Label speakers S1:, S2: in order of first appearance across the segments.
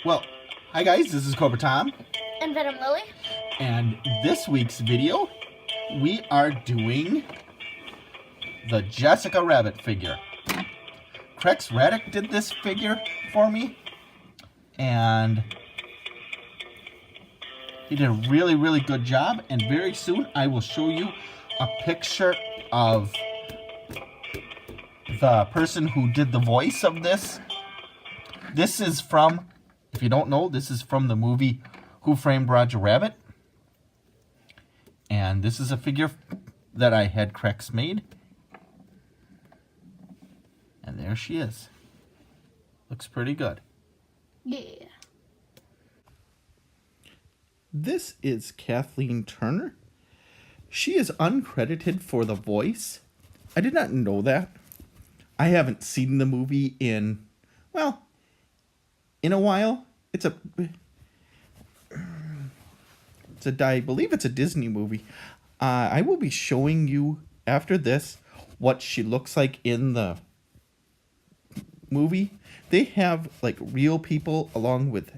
S1: Well, hi guys, this is Cobra Tom,
S2: And Venom Lily.
S1: and this week's video, we are doing the Jessica Rabbit figure. Crex Raddick did this figure for me, and he did a really good job, and very soon I will show you a picture of the person who did the voice of this. This is from, if you don't know, this is from the movie Who Framed Roger Rabbit. And this is a figure that I had Crex made. And there she is. Looks pretty good.
S2: Yeah.
S1: This is Kathleen Turner. She is uncredited for the voice. I did not know that. I haven't seen the movie in a while. I believe it's a Disney movie. I will be showing you after this what she looks like in the movie. They have like real people along with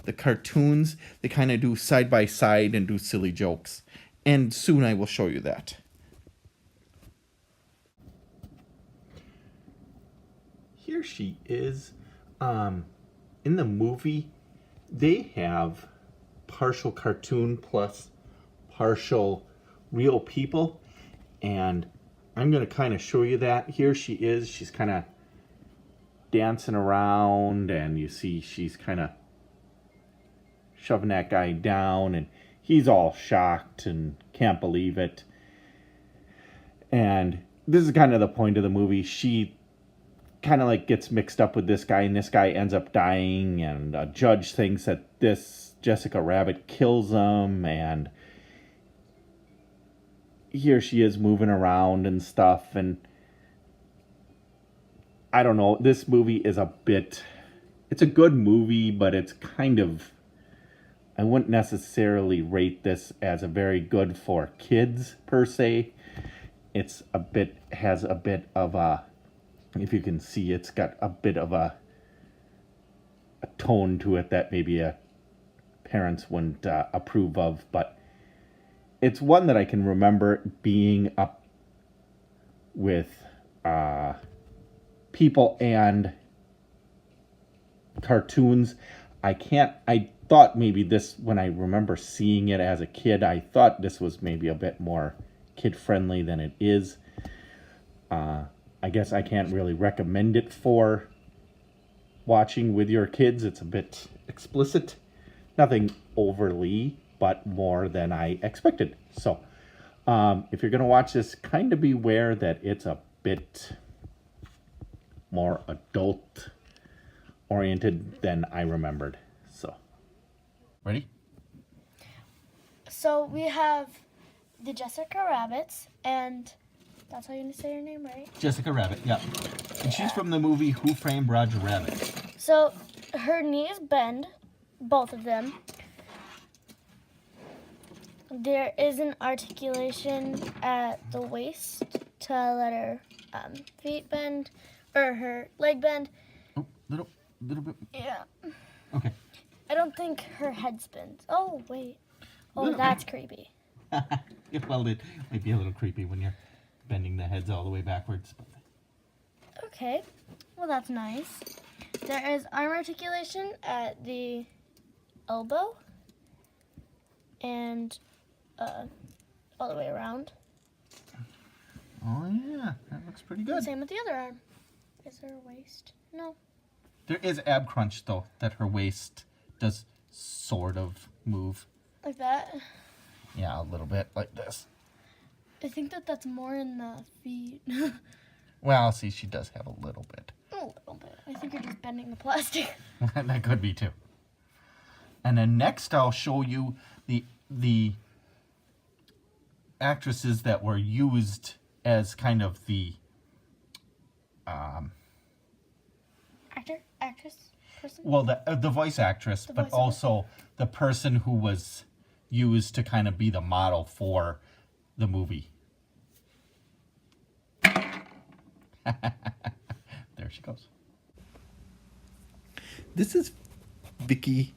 S1: the cartoons. They kind of do side by side and do silly jokes. And soon I will show you that. Here she is. In the movie, they have partial cartoon plus partial real people, and I'm going to kind of show you that. Here she is. She's kind of dancing around, and you see she's kind of shoving that guy down, and he's all shocked and can't believe it. And this is kind of the point of the movie. She kind of like gets mixed up with this guy, and this guy ends up dying, and a judge thinks that this Jessica Rabbit kills him, and here she is moving around and stuff. And I don't know, this movie is it's a good movie, but it's kind of, I wouldn't necessarily rate this as a very good for kids per se. Has a bit of a, if you can see, it's got a bit of a tone to it that maybe parents wouldn't approve of, but it's one that I can remember being up with people and cartoons. I thought maybe this, when I remember seeing it as a kid, I thought this was maybe a bit more kid-friendly than it is. I guess I can't really recommend it for watching with your kids. It's a bit explicit. Nothing overly, but more than I expected. So, if you're going to watch this, kind of beware that it's a bit more adult-oriented than I remembered. So, ready?
S2: So we have the Jessica Rabbits, and that's how you say her name, right?
S1: Jessica Rabbit, yeah. And she's from the movie Who Framed Roger Rabbit.
S2: So her knees bend, both of them. There is an articulation at the waist to let her feet bend, or her leg bend.
S1: Oh, little bit.
S2: Yeah.
S1: Okay.
S2: I don't think her head spins. Oh, wait. Oh,
S1: Little
S2: that's creepy.
S1: Well, it might be a little creepy when you're bending the heads all the way backwards. But
S2: Okay. Well, that's nice. There is arm articulation at the elbow and all the way around.
S1: oh yeah, that looks pretty good.
S2: Same with the other arm. Is there a waist? No.
S1: There is ab crunch though, that her waist does sort of move.
S2: Like that.
S1: Yeah, a little bit like this.
S2: I think that's more in the feet.
S1: Well, see, she does have a little bit.
S2: A little bit. I think you're just bending the plastic.
S1: That could be too. And then next I'll show you the actresses that were used as kind of the
S2: Actress, person.
S1: well, the voice actress, but
S2: voice
S1: also the person who was used to kind of be the model for the movie. There she goes. This is Vicky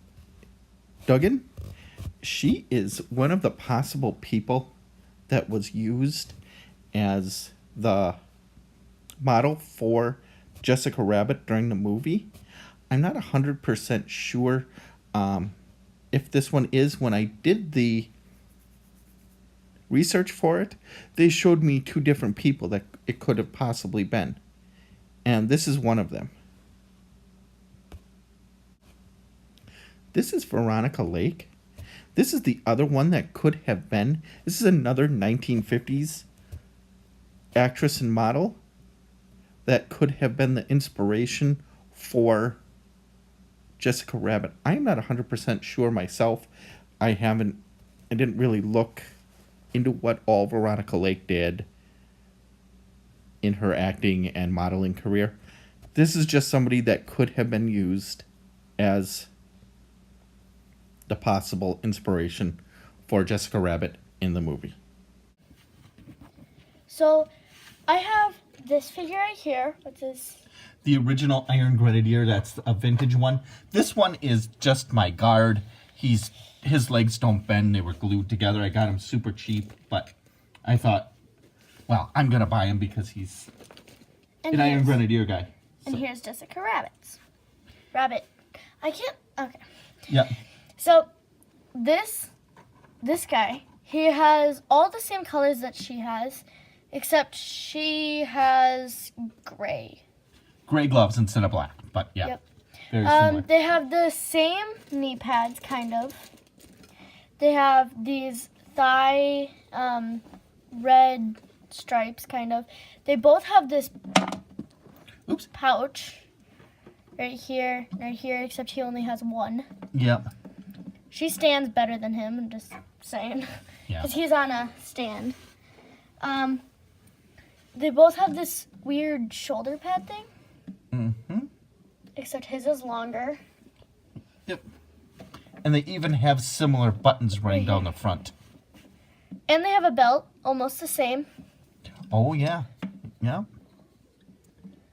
S1: Duggan. She is one of the possible people that was used as the model for Jessica Rabbit during the movie. I'm not 100% sure if this one is. When I did the research for it, they showed me two different people that it could have possibly been. And this is one of them. This is Veronica Lake. This is the other one that could have been. This is another 1950s actress and model that could have been the inspiration for Jessica Rabbit. I'm not 100% sure myself. I didn't really look into what all Veronica Lake did in her acting and modeling career. This is just somebody that could have been used as the possible inspiration for Jessica Rabbit in the movie.
S2: So I have this figure right here, which is
S1: The original Iron Grenadier, that's a vintage one. This one is just my guard. His legs don't bend, they were glued together. I got him super cheap, but I thought, well, I'm gonna buy him because he's an Iron Grenadier guy.
S2: And
S1: So,
S2: here's Jessica Rabbit. Okay.
S1: yeah.
S2: So this guy, he has all the same colors that she has, except she has gray.
S1: Gray gloves instead of black, but yeah.
S2: Yep.
S1: Very similar.
S2: They have the same knee pads, kind of. They have these thigh red stripes, kind of. They both have this pouch right here, except he only has one.
S1: Yep.
S2: She stands better than him, I'm just saying.
S1: Yeah.
S2: Because he's on a stand. They both have this weird shoulder pad thing.
S1: Mm-hmm.
S2: Except his is longer.
S1: Yep. And they even have similar buttons running down the front.
S2: And they have a belt, almost the same.
S1: Oh, yeah. Yeah.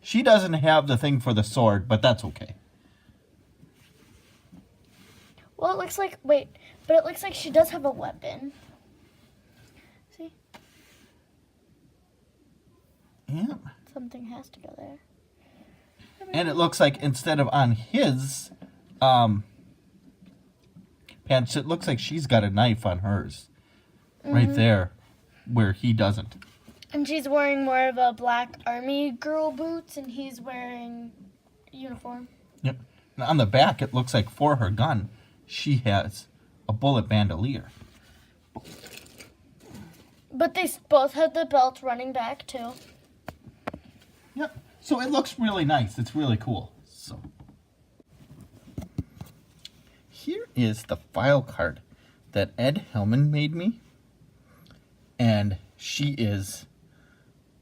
S1: She doesn't have the thing for the sword, but that's okay.
S2: Well, it looks like she does have a weapon. See?
S1: Yeah.
S2: Something has to go there.
S1: And it looks like instead of on his pants, it looks like she's got a knife on hers. Right there, where he doesn't.
S2: And she's wearing more of a black army girl boots, and he's wearing a uniform.
S1: Yep. And on the back, it looks like for her gun, she has a bullet bandolier.
S2: But they both have the belt running back, too.
S1: Yep. So it looks really nice. It's really cool. So here is the file card that Ed Hellman made me. And she is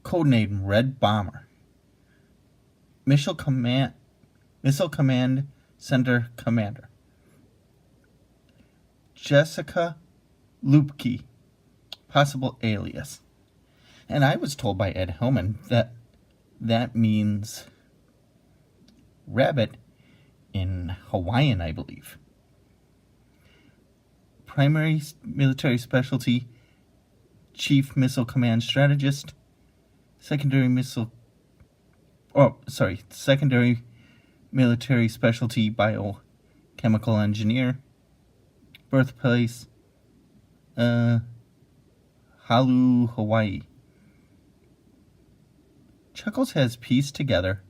S1: codenamed Red Bomber. Missile Command Center Commander. Jessica Lupke, possible alias. And I was told by Ed Hellman that means rabbit in Hawaiian, I believe. Primary military specialty, Chief Missile Command Strategist. Secondary military specialty, biochemical engineer. Birthplace, Halu, Hawaii. Chuckles has pieced together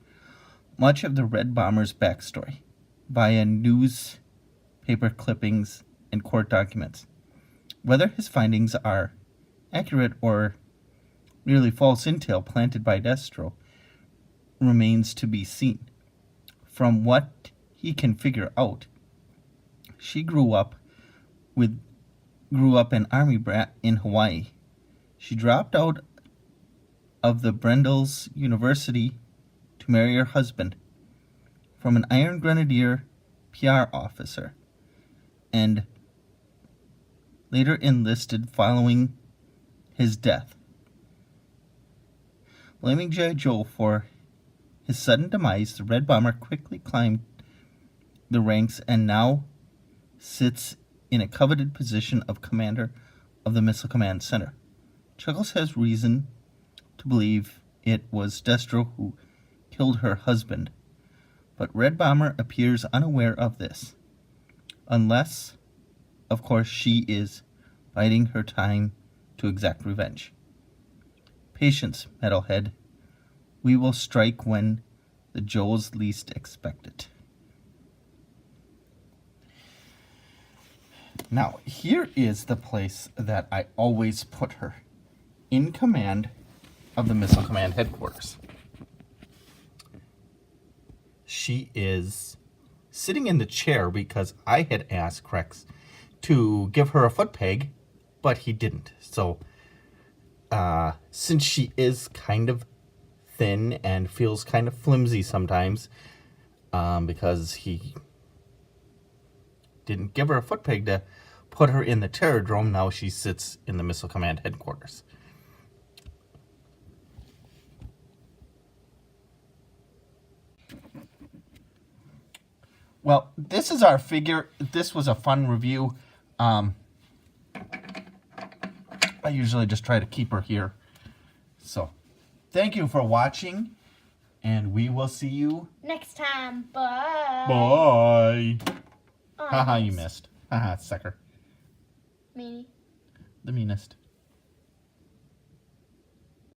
S1: much of the Red Bomber's backstory via newspaper clippings and court documents. Whether his findings are accurate or merely false intel planted by Destro remains to be seen. From what he can figure out, she grew up an army brat in Hawaii. She dropped out of the Brendel's University to marry her husband from an Iron Grenadier PR officer, and later enlisted following his death. Blaming G.I. Joe for his sudden demise, the Red Bomber quickly climbed
S3: the ranks and now sits in a coveted position of commander of the Missile Command Center. Chuckles has reason to believe it was Destro who killed her husband, but Red Bomber appears unaware of this. Unless, of course, she is biding her time to exact revenge. Patience, Metalhead. We will strike when the Joes least expect it. Now, here is the place that I always put her. In command of the Missile Command Headquarters. She is sitting in the chair because I had asked Rex to give her a foot peg, but he didn't. So, since she is kind of thin and feels kind of flimsy sometimes, because he didn't give her a foot peg to put her in the Terrordrome, now she sits in the Missile Command Headquarters. Well, this is our figure. This was a fun review. I usually just try to keep her here. So, thank you for watching, and we will see you
S2: Next time. Bye.
S3: Bye.
S2: Oh,
S3: Haha, you
S2: nice.
S3: missed. Haha, sucker.
S2: Meanie.
S3: The meanest.